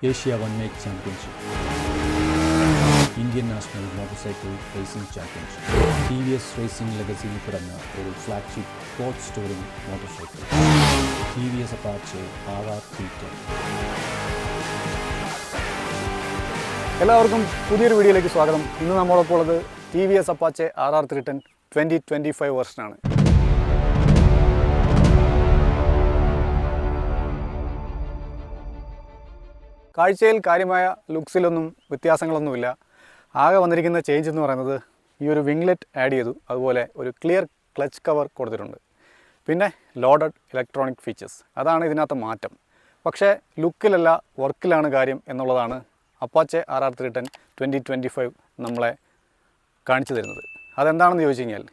Asia One Make Championship, Indian National Motorcycle Racing Championship, TVS Racing Legacy പിറന്ന ഒരു flagship sports touring motorcycle TVS Apache RR310. എല്ലാവർക്കും പുതിയൊരു വീഡിയോയിലേക്ക് സ്വാഗതം. ഇന്ന് നമ്മളൊപ്പം ഉള്ളത് TVS Apache RR310 2025 വെർഷനാണ്. കാഴ്ചയിൽ കാര്യമായ ലുക്സിലൊന്നും വ്യത്യാസങ്ങളൊന്നുമില്ല. ആകെ വന്നിരിക്കുന്ന ചേഞ്ച് എന്ന് പറയുന്നത് ഈ ഒരു വിംഗ്ലെറ്റ് ആഡ് ചെയ്തു, അതുപോലെ ഒരു ക്ലിയർ ക്ലച്ച് കവർ കൊടുത്തിട്ടുണ്ട്, പിന്നെ ലോഡഡ് ഇലക്ട്രോണിക് ഫീച്ചേഴ്സ്. അതാണ് ഇതിനകത്ത് മാറ്റം. പക്ഷേ ലുക്കിലല്ല വർക്കിലാണ് കാര്യം എന്നുള്ളതാണ് അപ്പാച്ചെ RR310 2025 നമ്മളെ കാണിച്ചു തരുന്നത്. അതെന്താണെന്ന് ചോദിച്ചു കഴിഞ്ഞാൽ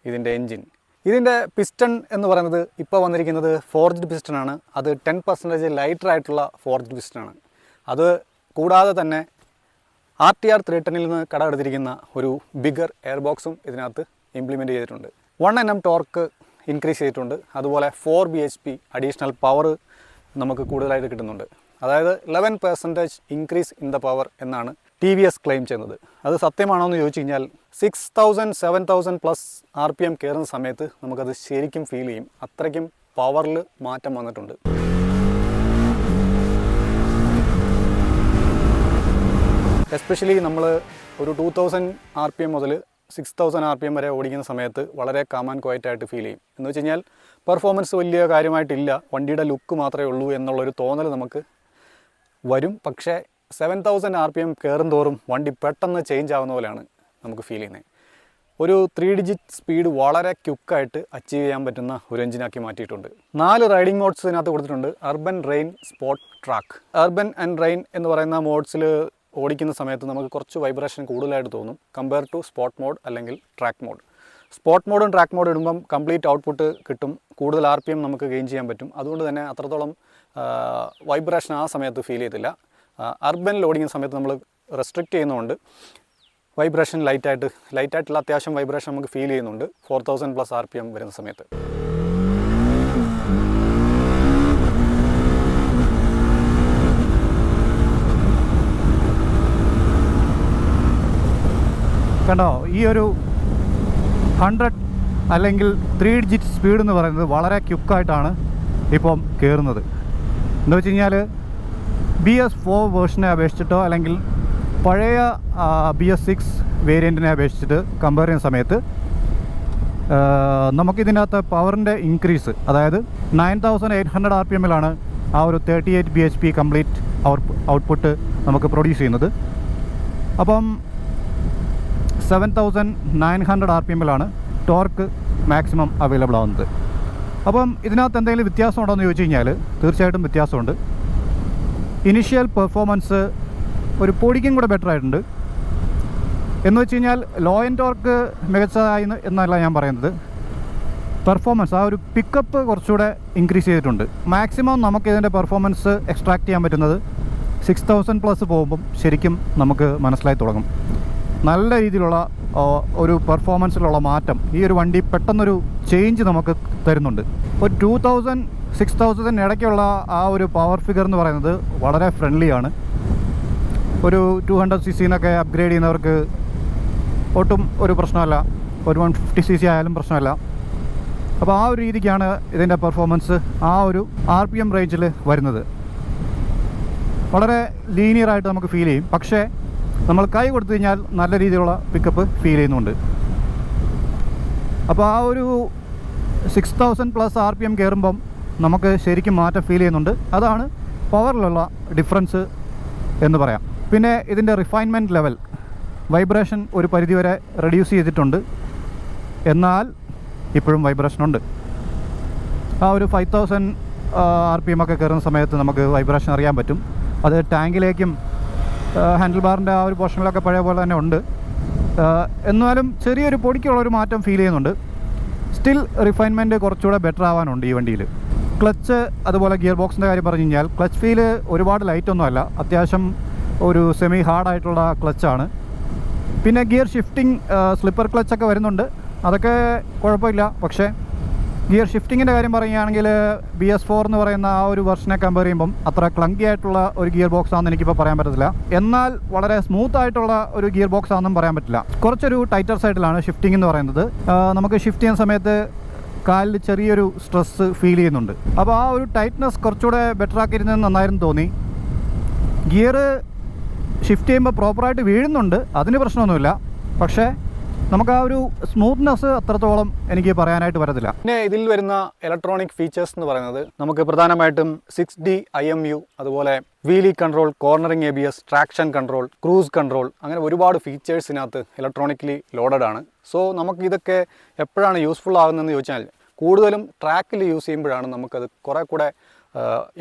ഇതിൻ്റെ എൻജിൻ. ഇതിൻ്റെ പിസ്റ്റൺ എന്ന് പറയുന്നത് ഇപ്പോൾ വന്നിരിക്കുന്നത് ഫോർജ്ഡ് പിസ്റ്റണാണ്. അത് 10% ലൈറ്റർ ആയിട്ടുള്ള ഫോർജ്ഡ് പിസ്റ്റണാണ്. അത് കൂടാതെ തന്നെ RTR 310 നിന്ന് കടമെടുത്തിരിക്കുന്ന ഒരു ബിഗർ എയർ ബോക്സും ഇതിനകത്ത് ഇംപ്ലിമെൻറ്റ് ചെയ്തിട്ടുണ്ട്. 1 Nm ടോർക്ക് ഇൻക്രീസ് ചെയ്തിട്ടുണ്ട്. അതുപോലെ 4 bhp അഡീഷണൽ പവർ നമുക്ക് കൂടുതലായിട്ട് കിട്ടുന്നുണ്ട്. അതായത് 11% ഇൻക്രീസ് ഇൻ ദ പവർ എന്നാണ് TVS ക്ലെയിം ചെയ്യുന്നത്. അത് സത്യമാണോ എന്ന് ചോദിച്ചു കഴിഞ്ഞാൽ 6000-7000+ RPM കയറുന്ന സമയത്ത് നമുക്കത് ശരിക്കും ഫീൽ ചെയ്യും. അത്രയ്ക്കും പവറിൽ മാറ്റം വന്നിട്ടുണ്ട്. എസ്പെഷ്യലി നമ്മൾ ഒരു 2000 RPM മുതൽ 6000 RPM വരെ ഓടിക്കുന്ന സമയത്ത് വളരെ കാം ആൻഡ് ക്വയറ്റ് ആയിട്ട് ഫീൽ ചെയ്യും. എന്ന് വെച്ച് കഴിഞ്ഞാൽ പെർഫോമൻസ് വലിയ കാര്യമായിട്ടില്ല, വണ്ടിയുടെ ലുക്ക് മാത്രമേ ഉള്ളൂ എന്നുള്ളൊരു തോന്നൽ നമുക്ക് വരും. പക്ഷേ 7000 RPM കയറും തോറും വണ്ടി പെട്ടെന്ന് ചേഞ്ച് ആവുന്ന പോലെയാണ് നമുക്ക് ഫീൽ ചെയ്യുന്നത്. ഒരു 3 ഡിജിറ്റ് സ്പീഡ് വളരെ ക്വിക്കായിട്ട് അച്ചീവ് ചെയ്യാൻ പറ്റുന്ന ഒരു എഞ്ചിനാക്കി മാറ്റിയിട്ടുണ്ട്. 4 റൈഡിംഗ് മോഡ്സ് ഇതിനകത്ത് കൊടുത്തിട്ടുണ്ട്. Urban, rain, spot, track. Urban and rain എന്ന് പറയുന്ന മോഡ്സിൽ ഓടിക്കുന്ന സമയത്ത് നമുക്ക് കുറച്ച് വൈബ്രേഷൻ കൂടുതലായിട്ട് തോന്നും കമ്പയർ ടു സ്പോട്ട് മോഡ് അല്ലെങ്കിൽ ട്രാക്ക് മോഡ്. സ്പോട്ട് മോഡും ട്രാക്ക് മോഡും ഇടുമ്പം കംപ്ലീറ്റ് ഔട്ട്പുട്ട് കിട്ടും, കൂടുതൽ RPM നമുക്ക് ഗെയിൻ ചെയ്യാൻ പറ്റും. അതുകൊണ്ട് തന്നെ അത്രത്തോളം വൈബ്രേഷൻ ആ സമയത്ത് ഫീൽ ചെയ്തില്ല. അർബനിൽ ഓടിക്കുന്ന സമയത്ത് നമ്മൾ റെസ്ട്രിക്റ്റ് ചെയ്യുന്നതുകൊണ്ട് വൈബ്രേഷൻ ലൈറ്റായിട്ടുള്ള അത്യാവശ്യം വൈബ്രേഷൻ നമുക്ക് ഫീൽ ചെയ്യുന്നുണ്ട് 4000+ RPM വരുന്ന സമയത്ത്. കണ്ടോ, ഈ ഒരു 100 അല്ലെങ്കിൽ 3 ഡിജിറ്റ് സ്പീഡ് എന്ന് പറയുന്നത് വളരെ ക്വിക്കായിട്ടാണ് ഇപ്പം കയറുന്നത്. എന്ന് വെച്ച് കഴിഞ്ഞാൽ BS4 വേർഷനെ അപേക്ഷിച്ചിട്ടോ അല്ലെങ്കിൽ പഴയ BS6 വേരിയൻറ്റിനെ അപേക്ഷിച്ചിട്ട് കമ്പയർ ചെയ്യുന്ന സമയത്ത് നമുക്കിതിനകത്ത് പവറിൻ്റെ ഇൻക്രീസ്, അതായത് 9800 RPM ആ ഒരു 38 bhp കംപ്ലീറ്റ് ഔട്ട്പുട്ട് നമുക്ക് പ്രൊഡ്യൂസ് ചെയ്യുന്നത്. അപ്പം 7900 RPM ടോർക്ക് മാക്സിമം അവൈലബിൾ ആവുന്നത്. അപ്പം ഇതിനകത്ത് എന്തെങ്കിലും വ്യത്യാസം ഉണ്ടോ എന്ന് ചോദിച്ചു കഴിഞ്ഞാൽ തീർച്ചയായിട്ടും വ്യത്യാസമുണ്ട്. ഇനിഷ്യൽ പെർഫോമൻസ് ഒരു പൊടിക്കും കൂടെ ബെറ്റർ ആയിട്ടുണ്ട്. എന്ന് വെച്ച് കഴിഞ്ഞാൽ ലോ എൻഡ് ടോർക്ക് മികച്ചതായി എന്നല്ല ഞാൻ പറയുന്നത്, പെർഫോമൻസ് ആ ഒരു പിക്കപ്പ് കുറച്ചുകൂടെ ഇൻക്രീസ് ചെയ്തിട്ടുണ്ട്. മാക്സിമം നമുക്ക് ഇതിൻ്റെ പെർഫോമൻസ് എക്സ്ട്രാക്ട് ചെയ്യാൻ പറ്റുന്നത് 6000+ പോകുമ്പം ശരിക്കും നമുക്ക് മനസ്സിലായി തുടങ്ങും. നല്ല രീതിയിലുള്ള ഒരു പെർഫോമൻസിലുള്ള മാറ്റം ഈ ഒരു വണ്ടി പെട്ടെന്നൊരു ചേഞ്ച് നമുക്ക് തരുന്നുണ്ട്. ഒരു 2000-6000 ഇടയ്ക്കുള്ള ആ ഒരു പവർ ഫിഗർ എന്ന് പറയുന്നത് വളരെ ഫ്രണ്ട്ലിയാണ്. ഒരു 200cc അപ്ഗ്രേഡ് ചെയ്യുന്നവർക്ക് ഒട്ടും ഒരു പ്രശ്നമല്ല, ഒരു 150cc ആയാലും പ്രശ്നമല്ല. അപ്പോൾ ആ ഒരു രീതിക്കാണ് ഇതിൻ്റെ പെർഫോമൻസ് ആ ഒരു RPM റേഞ്ചിൽ വരുന്നത്. വളരെ ലീനിയറായിട്ട് നമുക്ക് ഫീൽ ചെയ്യും, പക്ഷേ നമ്മൾ കൈ കൊടുത്തു കഴിഞ്ഞാൽ നല്ല രീതിയിലുള്ള പിക്കപ്പ് ഫീൽ ചെയ്യുന്നുണ്ട്. അപ്പോൾ ആ ഒരു 6000+ RPM കയറുമ്പം നമുക്ക് ശരിക്കും മാറ്റം ഫീൽ ചെയ്യുന്നുണ്ട്. അതാണ് പവറിലുള്ള ഡിഫറൻസ് എന്ന് പറയാം. പിന്നെ ഇതിൻ്റെ റിഫൈൻമെൻറ്റ് ലെവൽ, വൈബ്രേഷൻ ഒരു പരിധിവരെ റെഡ്യൂസ് ചെയ്തിട്ടുണ്ട്, എന്നാൽ ഇപ്പോഴും വൈബ്രേഷനുണ്ട്. ആ ഒരു 5000 RPM കയറുന്ന സമയത്ത് നമുക്ക് വൈബ്രേഷൻ അറിയാൻ പറ്റും. അത് ടാങ്കിലേക്കും ഹാൻഡിൽ ബാറിൻ്റെ ആ ഒരു പോർഷനിലൊക്കെ പഴയ പോലെ തന്നെ ഉണ്ട്. എന്നാലും ചെറിയൊരു പൊടിക്കുള്ളൊരു മാറ്റം ഫീൽ ചെയ്യുന്നുണ്ട്. സ്റ്റിൽ റിഫൈൻമെൻറ്റ് കുറച്ചുകൂടെ ബെറ്റർ ആവാനുണ്ട് ഈ വണ്ടിയിൽ. ക്ലച്ച് അതുപോലെ ഗിയർ ബോക്സിൻ്റെ കാര്യം പറഞ്ഞു കഴിഞ്ഞാൽ ക്ലച്ച് ഫീല് ഒരുപാട് ലൈറ്റൊന്നുമല്ല, അത്യാവശ്യം ഒരു സെമി ഹാർഡായിട്ടുള്ള ക്ലച്ചാണ്. പിന്നെ ഗിയർ ഷിഫ്റ്റിംഗ് സ്ലിപ്പർ ക്ലച്ചൊക്കെ വരുന്നുണ്ട്, അതൊക്കെ കുഴപ്പമില്ല. പക്ഷേ ഗിയർ ഷിഫ്റ്റിങ്ങിൻ്റെ കാര്യം പറയുകയാണെങ്കിൽ BS4 എന്ന് പറയുന്ന ആ ഒരു വെർഷനെ കമ്പയർ ചെയ്യുമ്പം അത്ര ക്ലങ്കി ആയിട്ടുള്ള ഒരു ഗിയർ ബോക്സ് ആണെന്ന് എനിക്കിപ്പോൾ പറയാൻ പറ്റത്തില്ല. എന്നാൽ വളരെ സ്മൂത്ത് ആയിട്ടുള്ള ഒരു ഗിയർ ബോക്സ് ആണെന്നും പറയാൻ പറ്റില്ല. കുറച്ചൊരു ടൈറ്റർ സൈഡിലാണ് ഷിഫ്റ്റിംഗ് എന്ന് പറയുന്നത്. നമുക്ക് ഷിഫ്റ്റ് ചെയ്യുന്ന സമയത്ത് കാലിൽ ചെറിയൊരു സ്ട്രെസ്സ് ഫീൽ ചെയ്യുന്നുണ്ട്. അപ്പോൾ ആ ഒരു ടൈറ്റ്നസ് കുറച്ചുകൂടെ ബെറ്റർ ആക്കിയിരുന്നത് നന്നായിരുന്നു തോന്നി. ഗിയർ ഷിഫ്റ്റ് ചെയ്യുമ്പോൾ പ്രോപ്പറായിട്ട് വീഴുന്നുണ്ട്, അതിന് പ്രശ്നമൊന്നുമില്ല. പക്ഷേ നമുക്ക് ആ ഒരു സ്മൂത്ത്നെസ് അത്രത്തോളം എനിക്ക് പറയാനായിട്ട് പറ്റത്തില്ല. പിന്നെ ഇതിൽ വരുന്ന ഇലക്ട്രോണിക് ഫീച്ചേഴ്സ് എന്ന് പറയുന്നത് നമുക്ക് പ്രധാനമായിട്ടും 6D IMU, അതുപോലെ wheelie control, cornering ABS, traction control, cruise control, അങ്ങനെ ഒരുപാട് ഫീച്ചേഴ്സിനകത്ത് ഇലക്ട്രോണിക്കലി ലോഡഡ് ആണ്. സോ നമുക്ക് ഇതൊക്കെ എപ്പോഴാണ് യൂസ്ഫുൾ ആകുന്നതെന്ന് ചോദിച്ചാൽ കൂടുതലും ട്രാക്കിൽ യൂസ് ചെയ്യുമ്പോഴാണ് നമുക്കത് കുറേ കൂടെ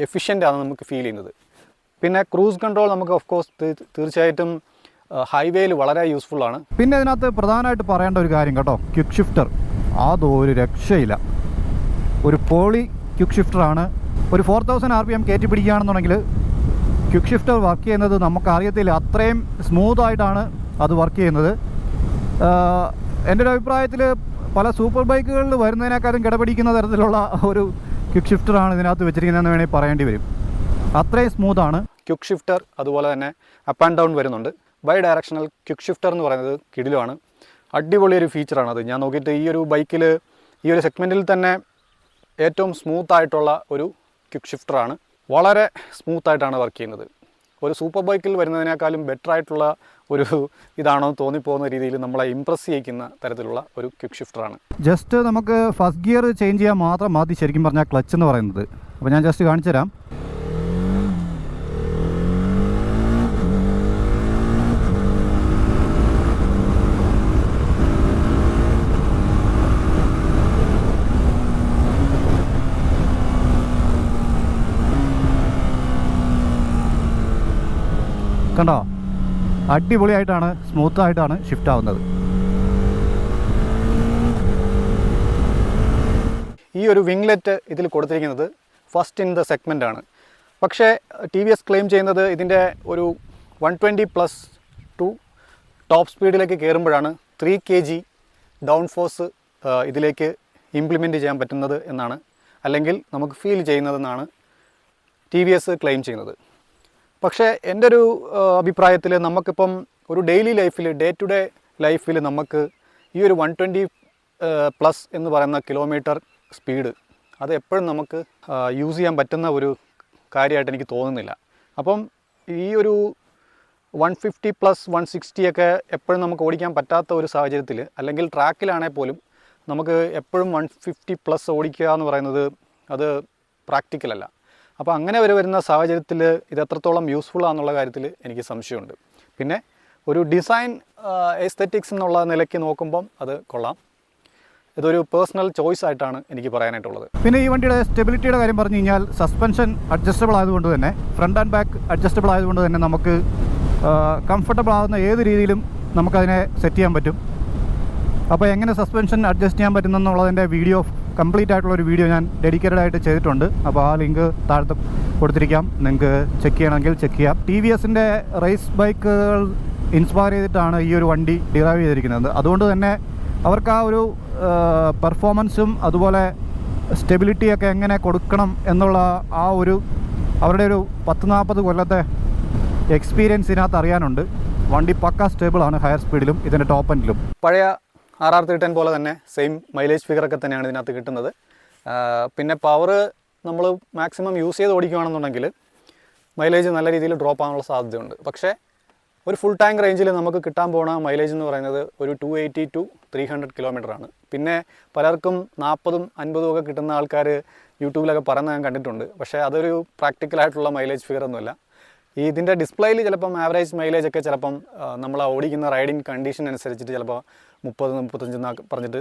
എഫിഷ്യൻ്റ് ആണെന്ന് നമുക്ക് ഫീൽ ചെയ്യുന്നത്. പിന്നെ ക്രൂസ് കൺട്രോൾ നമുക്ക് ഓഫ് കോഴ്സ് തീർച്ചയായിട്ടും ഹൈവേയിൽ വളരെ യൂസ്ഫുൾ ആണ്. പിന്നെ ഇതിനകത്ത് പ്രധാനമായിട്ട് പറയേണ്ട ഒരു കാര്യം കേട്ടോ, ക്വിക്ക് ഷിഫ്റ്റർ അതൊരു രക്ഷയില്ല. ഒരു പോളി ക്വിക്ക് ഷിഫ്റ്ററാണ്. ഒരു 4000 RPM കയറ്റി പിടിക്കുകയാണെന്നുണ്ടെങ്കിൽ ക്വിക്ക് ഷിഫ്റ്റർ വർക്ക് ചെയ്യുന്നത് നമുക്കറിയത്തില്ല, അത്രയും സ്മൂത്തായിട്ടാണ് അത് വർക്ക് ചെയ്യുന്നത്. എൻ്റെ ഒരു അഭിപ്രായത്തിൽ പല സൂപ്പർ ബൈക്കുകളിൽ വരുന്നതിനേക്കാളും കിടപിടിക്കുന്ന തരത്തിലുള്ള ഒരു ക്വിക്ക് ഷിഫ്റ്ററാണ് ഇതിനകത്ത് വെച്ചിരിക്കുന്നതെന്ന് വേണമെങ്കിൽ പറയേണ്ടി വരും. അത്രയും സ്മൂത്താണ് ക്വിക്ക് ഷിഫ്റ്റർ. അതുപോലെ തന്നെ അപ്പ് ആൻഡ് ഡൗൺ വരുന്നുണ്ട്. ബൈ ഡയറക്ഷണൽ ക്വിക്ക് ഷിഫ്റ്റർ എന്ന് പറയുന്നത് കിടിലുമാണ്. അടിപൊളിയൊരു ഫീച്ചറാണത്. ഞാൻ നോക്കിയിട്ട് ഈ ഒരു ബൈക്കിൽ ഈ ഒരു സെഗ്മെൻറ്റിൽ തന്നെ ഏറ്റവും സ്മൂത്തായിട്ടുള്ള ഒരു ക്വിക്ക് ഷിഫ്റ്ററാണ്. വളരെ സ്മൂത്തായിട്ടാണ് വർക്ക് ചെയ്യുന്നത്. ഒരു സൂപ്പർ ബൈക്കിൽ വരുന്നതിനേക്കാളും ബെറ്റർ ആയിട്ടുള്ള ഒരു ഇതാണോ തോന്നിപ്പോകുന്ന രീതിയിൽ നമ്മളെ ഇമ്പ്രസ് ചെയ്യിക്കുന്ന തരത്തിലുള്ള ഒരു ക്വിക്ക് ഷിഫ്റ്ററാണ്. ജസ്റ്റ് നമുക്ക് ഫസ്റ്റ് ഗിയർ ചേഞ്ച് ചെയ്യാൻ മാത്രം മതി ശരിക്കും പറഞ്ഞാൽ ക്ലച്ച് എന്ന് പറയുന്നത്. അപ്പോൾ ഞാൻ ജസ്റ്റ് കാണിച്ചു തരാം. കണ്ടോ, അടിപൊളിയായിട്ടാണ് സ്മൂത്തായിട്ടാണ് ഷിഫ്റ്റ് ആവുന്നത്. ഈ ഒരു വിംഗ്ലെറ്റ് ഇതിൽ കൊടുത്തിരിക്കുന്നത് ഫസ്റ്റ് ഇൻ ദ സെഗ്മെൻ്റ് ആണ്. പക്ഷേ TVS ക്ലെയിം ചെയ്യുന്നത് ഇതിൻ്റെ ഒരു 120+ ടു ടോപ്പ് സ്പീഡിലേക്ക് കയറുമ്പോഴാണ് 3 kg ഡൗൺ ഫോഴ്സ് ഇതിലേക്ക് ഇംപ്ലിമെൻറ്റ് ചെയ്യാൻ പറ്റുന്നത് എന്നാണ്, അല്ലെങ്കിൽ നമുക്ക് ഫീൽ ചെയ്യുന്നതെന്നാണ് TVS ക്ലെയിം ചെയ്യുന്നത്. പക്ഷേ എൻ്റെ ഒരു അഭിപ്രായത്തിൽ നമുക്കിപ്പം ഒരു ഡെയിലി ലൈഫിൽ, ഡേ ടു ഡേ ലൈഫിൽ നമുക്ക് ഈ ഒരു 120+ എന്ന് പറയുന്ന കിലോമീറ്റർ സ്പീഡ് അത് എപ്പോഴും നമുക്ക് യൂസ് ചെയ്യാൻ പറ്റുന്ന ഒരു കാര്യമായിട്ട് എനിക്ക് തോന്നുന്നില്ല. അപ്പം ഈ ഒരു 150+, 160 ഒക്കെ എപ്പോഴും നമുക്ക് ഓടിക്കാൻ പറ്റാത്ത ഒരു സാഹചര്യത്തിൽ, അല്ലെങ്കിൽ ട്രാക്കിലാണെങ്കിൽ പോലും നമുക്ക് എപ്പോഴും 150+ ഓടിക്കുക എന്ന് പറയുന്നത് അത് പ്രാക്ടിക്കലല്ല. അപ്പോൾ അങ്ങനെ വരുന്ന സാഹചര്യത്തിൽ ഇത് എത്രത്തോളം യൂസ്ഫുൾ ആണെന്നുള്ള കാര്യത്തിൽ എനിക്ക് സംശയമുണ്ട്. പിന്നെ ഒരു ഡിസൈൻ എസ്തെറ്റിക്സ് എന്നുള്ള നിലയ്ക്ക് നോക്കുമ്പം അത് കൊള്ളാം. ഇതൊരു പേഴ്സണൽ ചോയ്സ് ആയിട്ടാണ് എനിക്ക് പറയാനായിട്ടുള്ളത്. പിന്നെ ഈ വണ്ടിയുടെ സ്റ്റെബിലിറ്റിയുടെ കാര്യം പറഞ്ഞു കഴിഞ്ഞാൽ സസ്പെൻഷൻ അഡ്ജസ്റ്റബിൾ ആയതുകൊണ്ട് തന്നെ, ഫ്രണ്ട് ആൻഡ് ബാക്ക് അഡ്ജസ്റ്റബിൾ ആയതുകൊണ്ട് തന്നെ നമുക്ക് കംഫർട്ടബിൾ ആകുന്ന ഏത് രീതിയിലും നമുക്കതിനെ സെറ്റ് ചെയ്യാൻ പറ്റും. അപ്പോൾ എങ്ങനെ സസ്പെൻഷൻ അഡ്ജസ്റ്റ് ചെയ്യാൻ പറ്റുമെന്നുള്ളതിൻ്റെ വീഡിയോ, കംപ്ലീറ്റ് ആയിട്ടുള്ളൊരു വീഡിയോ ഞാൻ ഡെഡിക്കേറ്റഡ് ആയിട്ട് ചെയ്തിട്ടുണ്ട്. അപ്പോൾ ആ ലിങ്ക് താഴത്ത് കൊടുത്തിരിക്കാം, നിങ്ങൾക്ക് ചെക്ക് ചെയ്യണമെങ്കിൽ ചെക്ക് ചെയ്യാം. TVSൻ്റെ റേസ് ബൈക്കുകൾ ഇൻസ്പയർ ചെയ്തിട്ടാണ് ഈ ഒരു വണ്ടി ഡിറൈവ് ചെയ്തിരിക്കുന്നത്. അതുകൊണ്ട് തന്നെ അവർക്ക് ആ ഒരു പെർഫോമൻസും അതുപോലെ സ്റ്റെബിലിറ്റിയൊക്കെ എങ്ങനെ കൊടുക്കണം എന്നുള്ള ആ ഒരു അവരുടെ ഒരു 10-40 കൊല്ലത്തെ എക്സ്പീരിയൻസ് ഇതിനകത്ത് അറിയാനുണ്ട്. വണ്ടി പക്ക സ്റ്റേബിളാണ് ഹയർ സ്പീഡിലും ഇതിൻ്റെ ടോപ്പ് എൻഡിലും. പഴയ RR310 പോലെ തന്നെ സെയിം മൈലേജ് ഫിഗറൊക്കെ തന്നെയാണ് ഇതിനകത്ത് കിട്ടുന്നത്. പിന്നെ പവർ നമ്മൾ മാക്സിമം യൂസ് ചെയ്ത് ഓടിക്കുകയാണെന്നുണ്ടെങ്കിൽ മൈലേജ് നല്ല രീതിയിൽ ഡ്രോപ്പ് ആകാനുള്ള സാധ്യതയുണ്ട്. പക്ഷേ ഒരു ഫുൾ ടാങ്ക് റേഞ്ചിൽ നമുക്ക് കിട്ടാൻ പോകുന്ന മൈലേജ് എന്ന് പറയുന്നത് ഒരു 280 to 300 കിലോമീറ്ററാണ്. പിന്നെ പലർക്കും 40ഉം 50ഉം ഒക്കെ കിട്ടുന്ന ആൾക്കാർ യൂട്യൂബിലൊക്കെ പറയുന്നത് ഞാൻ കണ്ടിട്ടുണ്ട്. പക്ഷേ അതൊരു പ്രാക്ടിക്കലായിട്ടുള്ള മൈലേജ് ഫിഗർ ഒന്നുമില്ല. ഇതിൻ്റെ ഡിസ്പ്ലേയിൽ ചിലപ്പം ആവറേജ് മൈലേജ് ഒക്കെ ചിലപ്പം നമ്മൾ ഓടിക്കുന്ന റൈഡിങ് കണ്ടീഷൻ അനുസരിച്ചിട്ട് ചിലപ്പോൾ 30-35 എന്നൊക്കെ പറഞ്ഞിട്ട്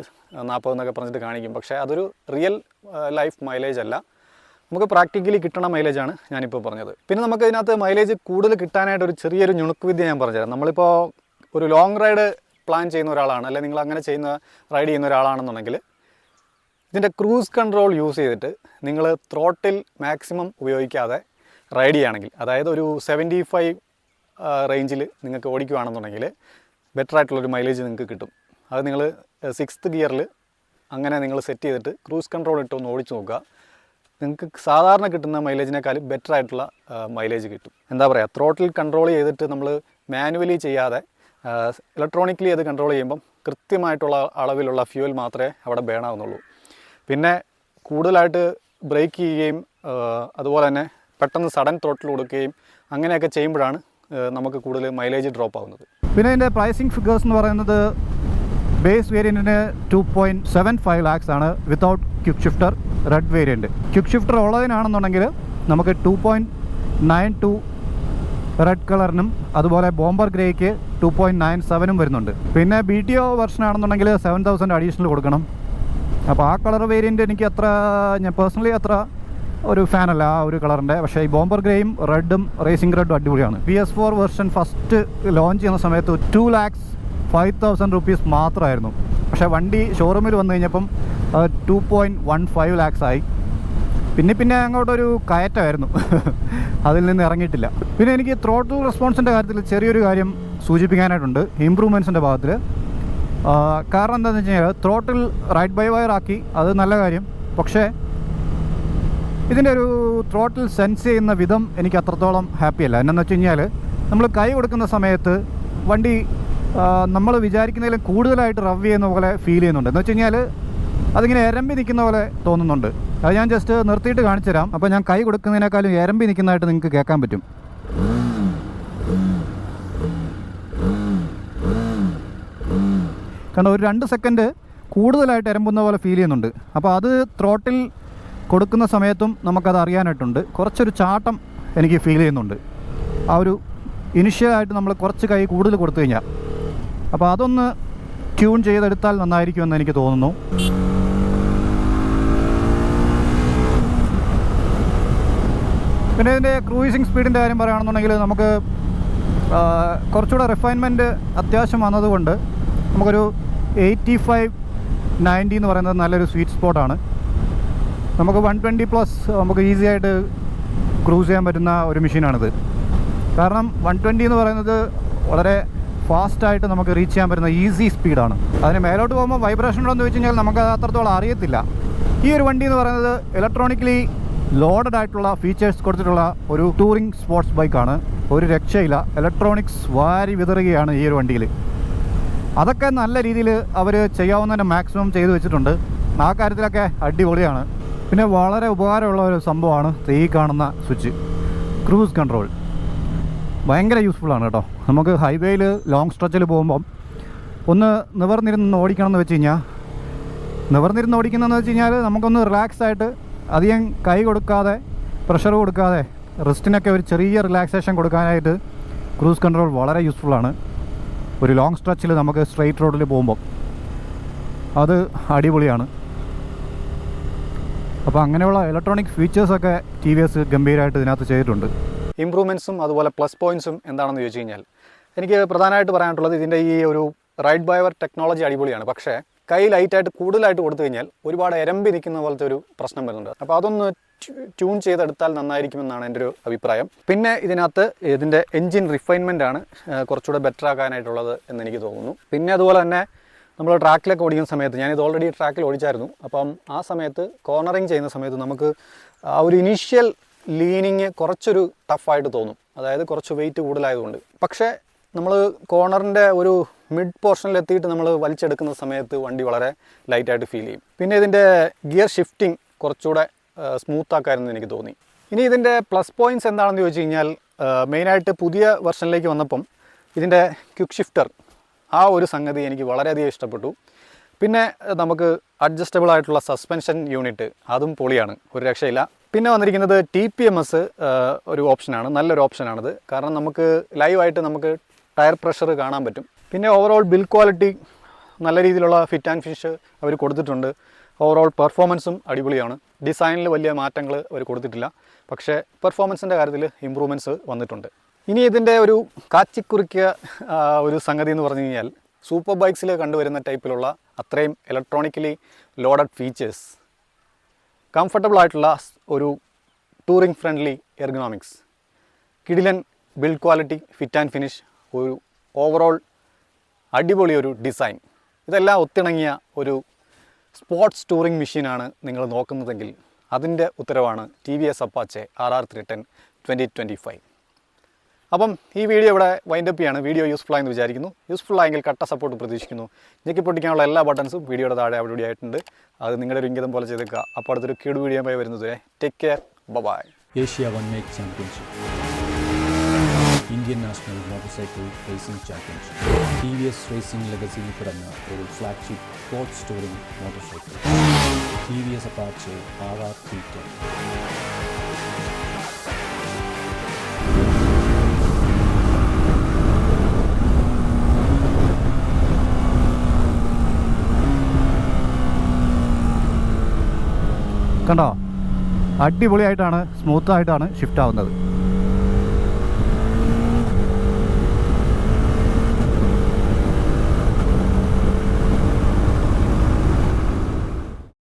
40 എന്നൊക്കെ പറഞ്ഞിട്ട് കാണിക്കും. പക്ഷേ അതൊരു റിയൽ ലൈഫ് മൈലേജ് അല്ല, നമുക്ക് പ്രാക്ടിക്കലി കിട്ടണ മൈലേജാണ് ഞാനിപ്പോൾ പറഞ്ഞത്. പിന്നെ നമുക്ക് ഇതിനകത്ത് മൈലേജ് കൂടുതൽ കിട്ടാനായിട്ട് ഒരു ചെറിയൊരു ഞുണുക്കുവിദ്യ ഞാൻ പറഞ്ഞുതരാം. നമ്മളിപ്പോൾ ഒരു ലോങ് റൈഡ് പ്ലാൻ ചെയ്യുന്ന ഒരാളാണ്, അല്ലെങ്കിൽ നിങ്ങൾ അങ്ങനെ റൈഡ് ചെയ്യുന്ന ഒരാളാണെന്നുണ്ടെങ്കിൽ ഇതിൻ്റെ ക്രൂസ് കൺട്രോൾ യൂസ് ചെയ്തിട്ട് നിങ്ങൾ ത്രോട്ടിൽ മാക്സിമം ഉപയോഗിക്കാതെ റൈഡ് ചെയ്യുകയാണെങ്കിൽ, അതായത് ഒരു 75 റേഞ്ചിൽ നിങ്ങൾക്ക് ഓടിക്കുകയാണെന്നുണ്ടെങ്കിൽ ബെറ്റർ ആയിട്ടുള്ളൊരു മൈലേജ് നിങ്ങൾക്ക് കിട്ടും. അത് നിങ്ങൾ 6th ഗിയറിൽ അങ്ങനെ നിങ്ങൾ സെറ്റ് ചെയ്തിട്ട് ക്രൂസ് കൺട്രോൾ ഇട്ടൊന്ന് ഓടിച്ച് നോക്കുക. നിങ്ങൾക്ക് സാധാരണ കിട്ടുന്ന മൈലേജിനേക്കാളും ബെറ്റർ ആയിട്ടുള്ള മൈലേജ് കിട്ടും. എന്താ പറയുക, ത്രോട്ടിൽ കൺട്രോൾ ചെയ്തിട്ട് നമ്മൾ മാനുവലി ചെയ്യാതെ ഇലക്ട്രോണിക്കലി അത് കൺട്രോൾ ചെയ്യുമ്പം കൃത്യമായിട്ടുള്ള അളവിലുള്ള ഫ്യൂവൽ മാത്രമേ അവിടെ ബേൺ ആവുന്നുള്ളൂ. പിന്നെ കൂടുതലായിട്ട് ബ്രേക്ക് ചെയ്യുകയും അതുപോലെ തന്നെ പെട്ടെന്ന് സഡൻ ത്രോട്ടിൽ കൊടുക്കുകയും അങ്ങനെയൊക്കെ ചെയ്യുമ്പോഴാണ് നമുക്ക് കൂടുതൽ മൈലേജ് ഡ്രോപ്പ് ആവുന്നത്. പിന്നെ ഇതിൻ്റെ പ്രൈസിങ് ഫിഗേഴ്സ് എന്ന് പറയുന്നത് ബേസ് വേരിയൻറ്റിന് 2.75 lakhs ആണ് without quick shifter red variant. Quick shifter ഉള്ളതിനാണെന്നുണ്ടെങ്കിൽ നമുക്ക് 2.92 റെഡ് കളറിനും അതുപോലെ ബോംബർ ഗ്രേക്ക് 2.97 വരുന്നുണ്ട്. പിന്നെ BTO വെർഷൻ ആണെന്നുണ്ടെങ്കിൽ 7,000 അഡീഷണൽ കൊടുക്കണം. അപ്പോൾ ആ കളർ വേരിയൻറ്റ് എനിക്ക് അത്ര, ഞാൻ പേഴ്സണലി അത്ര ഒരു ഫാനല്ല ആ ഒരു കളറിൻ്റെ. പക്ഷേ ഈ ബോംബർ ഗ്രേയും റെഡും റേസിംഗ് റെഡും അടിപൊളിയാണ്. PS4 വെർഷൻ ഫസ്റ്റ് ലോഞ്ച് ചെയ്യുന്ന സമയത്ത് 2,05,000 rupees മാത്രമായിരുന്നു. പക്ഷേ വണ്ടി ഷോറൂമിൽ വന്നു കഴിഞ്ഞപ്പം 2.15 lakhs ആയി. പിന്നെ അങ്ങോട്ടൊരു കയറ്റമായിരുന്നു. അതിൽ നിന്ന് ഇറങ്ങിയിട്ടില്ല. പിന്നെ എനിക്ക് ത്രോട്ടിൽ റെസ്പോൺസിൻ്റെ കാര്യത്തിൽ ചെറിയൊരു കാര്യം സൂചിപ്പിക്കാനായിട്ടുണ്ട് ഇമ്പ്രൂവ്മെൻറ്റ്സിൻ്റെ ഭാഗത്തിൽ. കാരണം എന്താണെന്ന് വെച്ച് കഴിഞ്ഞാൽ ത്രോട്ടിൽ റൈറ്റ് ബൈ വയർ ആക്കി, അത് നല്ല കാര്യം. പക്ഷേ ഇതിൻ്റെ ഒരു ത്രോട്ടിൽ സെൻസ് ചെയ്യുന്ന വിധം എനിക്ക് അത്രത്തോളം ഹാപ്പിയല്ല. എന്നാന്ന് വെച്ച് കഴിഞ്ഞാൽ നമ്മൾ കൈ കൊടുക്കുന്ന സമയത്ത് വണ്ടി നമ്മൾ വിചാരിക്കുന്നതിലും കൂടുതലായിട്ട് റവ് ചെയ്യുന്ന പോലെ ഫീൽ ചെയ്യുന്നുണ്ട്. എന്ന് വെച്ച് കഴിഞ്ഞാൽ അതിങ്ങനെ എരമ്പി നിൽക്കുന്ന പോലെ തോന്നുന്നുണ്ട്. അത് ഞാൻ ജസ്റ്റ് നിർത്തിയിട്ട് കാണിച്ചു തരാം. അപ്പോൾ ഞാൻ കൈ കൊടുക്കുന്നതിനേക്കാളും എരമ്പി നിൽക്കുന്നതായിട്ട് നിങ്ങൾക്ക് കേൾക്കാൻ പറ്റും. കാരണം ഒരു 2 സെക്കൻഡ് കൂടുതലായിട്ട് എരമ്പുന്ന പോലെ ഫീൽ ചെയ്യുന്നുണ്ട്. അപ്പോൾ അത് ത്രോട്ടിൽ കൊടുക്കുന്ന സമയത്തും നമുക്കത് അറിയാനായിട്ടുണ്ട്. കുറച്ചൊരു ചാട്ടം എനിക്ക് ഫീൽ ചെയ്യുന്നുണ്ട് ആ ഒരു ഇനിഷ്യലായിട്ട് നമ്മൾ കുറച്ച് കൈ കൂടുതൽ കൊടുത്തു കഴിഞ്ഞാൽ. അപ്പോൾ അതൊന്ന് ട്യൂൺ ചെയ്തെടുത്താൽ നന്നായിരിക്കുമെന്ന് എനിക്ക് തോന്നുന്നു. പിന്നെ ഇതിൻ്റെ ക്രൂയിസിങ് സ്പീഡിൻ്റെ കാര്യം പറയുകയാണെന്നുണ്ടെങ്കിൽ നമുക്ക് കുറച്ചുകൂടെ റിഫൈൻമെൻറ്റ് അത്യാവശ്യം വന്നതുകൊണ്ട് നമുക്കൊരു 85-90 എന്ന് പറയുന്നത് നല്ലൊരു സ്വീറ്റ് സ്പോട്ടാണ്. നമുക്ക് 120+ നമുക്ക് ഈസി ആയിട്ട് ക്രൂസ് ചെയ്യാൻ പറ്റുന്ന ഒരു മെഷീനാണിത്. കാരണം 120 എന്ന് പറയുന്നത് വളരെ ഫാസ്റ്റായിട്ട് നമുക്ക് റീച്ച് ചെയ്യാൻ പറ്റുന്ന ഈസി സ്പീഡാണ്. അതിന് മേലോട്ട് പോകുമ്പോൾ വൈബ്രേഷൻ ഉണ്ടോയെന്ന് വെച്ച് കഴിഞ്ഞാൽ നമുക്ക് അത്രത്തോളം അറിയത്തില്ല. ഈ ഒരു വണ്ടി എന്ന് പറയുന്നത് ഇലക്ട്രോണിക്കലി ലോഡഡ് ആയിട്ടുള്ള ഫീച്ചേഴ്സ് കൊടുത്തിട്ടുള്ള ഒരു ടൂറിംഗ് സ്പോർട്സ് ബൈക്കാണ്. ഒരു രക്ഷയില്ല, ഇലക്ട്രോണിക്സ് വാരി വിതറുകയാണ് ഈ ഒരു വണ്ടിയിൽ. അതൊക്കെ നല്ല രീതിയിൽ അവർ ചെയ്യാവുന്നതിൻ്റെ മാക്സിമം ചെയ്തു വെച്ചിട്ടുണ്ട്. ആ കാര്യത്തിലൊക്കെ അടിപൊളിയാണ്. പിന്നെ വളരെ ഉപകാരമുള്ള ഒരു സംഭവമാണ് ഈ കാണുന്ന സ്വിച്ച്, ക്രൂസ് കൺട്രോൾ. ഭയങ്കര യൂസ്ഫുള്ളാണ് കേട്ടോ. നമുക്ക് ഹൈവേയിൽ ലോങ് സ്ട്രെച്ചിൽ പോകുമ്പം ഒന്ന് നിവർന്നിരുന്ന് ഓടിക്കണം എന്ന് വെച്ച് കഴിഞ്ഞാൽ, നിവർന്നിരുന്ന് ഓടിക്കുന്നതെന്ന് വെച്ച് കഴിഞ്ഞാൽ നമുക്കൊന്ന് റിലാക്സ് ആയിട്ട് അധികം കൈ കൊടുക്കാതെ പ്രഷർ കൊടുക്കാതെ റിസ്റ്റിനൊക്കെ ഒരു ചെറിയ റിലാക്സേഷൻ കൊടുക്കാനായിട്ട് ക്രൂസ് കൺട്രോൾ വളരെ യൂസ്ഫുള്ളാണ്. ഒരു ലോങ് സ്ട്രെച്ചിൽ നമുക്ക് സ്ട്രെയിറ്റ് റോഡിൽ പോകുമ്പം അത് അടിപൊളിയാണ്. അപ്പോൾ അങ്ങനെയുള്ള ഇലക്ട്രോണിക് ഫീച്ചേഴ്സൊക്കെ TVS ഗംഭീരമായിട്ട് ഇതിനകത്ത് ചെയ്തിട്ടുണ്ട്. ഇമ്പ്രൂവ്മെൻറ്റ്സും അതുപോലെ പ്ലസ് പോയിൻറ്റ്സും എന്താണെന്ന് ചോദിച്ചു കഴിഞ്ഞാൽ എനിക്ക് പ്രധാനമായിട്ട് പറയാനുള്ളത് ഇതിൻ്റെ ഈ ഒരു റൈഡ് ബൈ വയർ ടെക്നോളജി അടിപൊളിയാണ്. പക്ഷേ കൈ ലൈറ്റായിട്ട് കൂടുതലായിട്ട് കൊടുത്തു കഴിഞ്ഞാൽ ഒരുപാട് എരമ്പി നിൽക്കുന്ന പോലത്തെ ഒരു പ്രശ്നം വരുന്നുണ്ട്. അപ്പോൾ അതൊന്ന് ട്യൂൺ ചെയ്തെടുത്താൽ നന്നായിരിക്കുമെന്നാണ് എൻ്റെ ഒരു അഭിപ്രായം. പിന്നെ ഇതിൻ്റെ എൻജിൻ റിഫൈൻമെൻ്റ് ആണ് കുറച്ചുകൂടെ ബെറ്റർ ആക്കാനായിട്ടുള്ളത് എന്നെനിക്ക് തോന്നുന്നു. പിന്നെ അതുപോലെ തന്നെ നമ്മൾ ട്രാക്കിലൊക്കെ ഓടിക്കുന്ന സമയത്ത്, ഞാനിത് ഓൾറെഡി ട്രാക്കിൽ ഓടിച്ചായിരുന്നു. അപ്പം ആ സമയത്ത് കോർണറിങ് ചെയ്യുന്ന സമയത്ത് നമുക്ക് ആ ഒരു ഇനീഷ്യൽ ലീനിങ് കുറച്ചൊരു ടഫായിട്ട് തോന്നും, അതായത് കുറച്ച് വെയിറ്റ് കൂടുതലായതുകൊണ്ട്. പക്ഷേ നമ്മൾ കോർണറിൻ്റെ ഒരു മിഡ് പോർഷനിൽ എത്തിയിട്ട് നമ്മൾ വലിച്ചെടുക്കുന്ന സമയത്ത് വണ്ടി വളരെ ലൈറ്റായിട്ട് ഫീൽ ചെയ്യും. പിന്നെ ഇതിൻ്റെ ഗിയർ ഷിഫ്റ്റിംഗ് കുറച്ചുകൂടെ സ്മൂത്താക്കാമെന്ന് എനിക്ക് തോന്നി. ഇനി ഇതിൻ്റെ പ്ലസ് പോയിൻറ്റ്സ് എന്താണെന്ന് ചോദിച്ചു കഴിഞ്ഞാൽ മെയിനായിട്ട് പുതിയ വെർഷനിലേക്ക് വന്നപ്പം ഇതിൻ്റെ ക്വിക്ക് ഷിഫ്റ്റർ ആ ഒരു സംഗതി എനിക്ക് വളരെയധികം ഇഷ്ടപ്പെട്ടു. പിന്നെ നമുക്ക് അഡ്ജസ്റ്റബിൾ ആയിട്ടുള്ള സസ്പെൻഷൻ യൂണിറ്റ്, അതും പൊളിയാണ്, ഒരു രക്ഷയില്ല. പിന്നെ വന്നിരിക്കുന്നത് TPMS ഒരു ഓപ്ഷനാണ്, നല്ലൊരു ഓപ്ഷനാണിത്. കാരണം നമുക്ക് ലൈവായിട്ട് നമുക്ക് ടയർ പ്രഷർ കാണാൻ പറ്റും. പിന്നെ ഓവറോൾ ബിൽഡ് ക്വാളിറ്റി നല്ല രീതിയിലുള്ള ഫിറ്റ് ആൻഡ് ഫിനിഷ് അവർ കൊടുത്തിട്ടുണ്ട്. ഓവറോൾ പെർഫോമൻസും അടിപൊളിയാണ്. ഡിസൈനിൽ വലിയ മാറ്റങ്ങൾ അവർ കൊടുത്തിട്ടില്ല, പക്ഷേ പെർഫോമൻസിൻ്റെ കാര്യത്തിൽ ഇമ്പ്രൂവ്മെൻറ്റ്സ് വന്നിട്ടുണ്ട്. ഇനി ഇതിൻ്റെ ഒരു കാച്ചിക്കുറുക്കിയ ഒരു സംഗതി എന്ന് പറഞ്ഞു കഴിഞ്ഞാൽ സൂപ്പർ ബൈക്സിൽ കണ്ടുവരുന്ന ടൈപ്പിലുള്ള അത്രയും ഇലക്ട്രോണിക്കലി ലോഡഡ് ഫീച്ചേഴ്സ്, കംഫർട്ടബിൾ ആയിട്ടുള്ള ഒരു ടൂറിംഗ് ഫ്രണ്ട്ലി എർഗണോമിക്സ്, കിടിലൻ build quality, fit and finish, ഒരു ഓവറോൾ അടിപൊളി ഒരു ഡിസൈൻ, ഇതെല്ലാം ഒത്തിണങ്ങിയ ഒരു സ്പോർട്സ് ടൂറിംഗ് മെഷീനാണ് നിങ്ങൾ നോക്കുന്നതെങ്കിൽ അതിൻ്റെ ഉത്തരവാണ് TVS Apache RR310 2025. അപ്പം ഈ വീഡിയോ ഇവിടെ വൈൻഡപ്പ് ചെയ്യാണ്. വീഡിയോ യൂസ്ഫുൾ ആയെന്ന് വിചാരിക്കുന്നു. യൂസ്ഫുൾ ആയെങ്കിൽ കട്ട സപ്പോർട്ട് പ്രതീക്ഷിക്കുന്നു. ഞെക്കി പൊട്ടിക്കാനുള്ള എല്ലാ ബട്ടൺസും വീഡിയോയുടെ താഴെ അവിടെ ആയിട്ടുണ്ട്. അത് നിങ്ങളുടെ ഒരു ഇംഗിതം പോലെ ചെയ്തേക്കുക. അപ്പോൾ അടുത്തൊരു കീട് വീഡിയോ ആയി വരുന്നത് take care, bye. Asia One Make Championship, Indian National Motorcycle Racing Championship, TVS Racing Legacy പിറന്ന ഒരു flagship sports touring motorcycle TVS Apache RR310. കണ്ടോ, അടിപൊളിയായിട്ടാണ്, സ്മൂത്തായിട്ടാണ് ഷിഫ്റ്റ് ആവുന്നത്.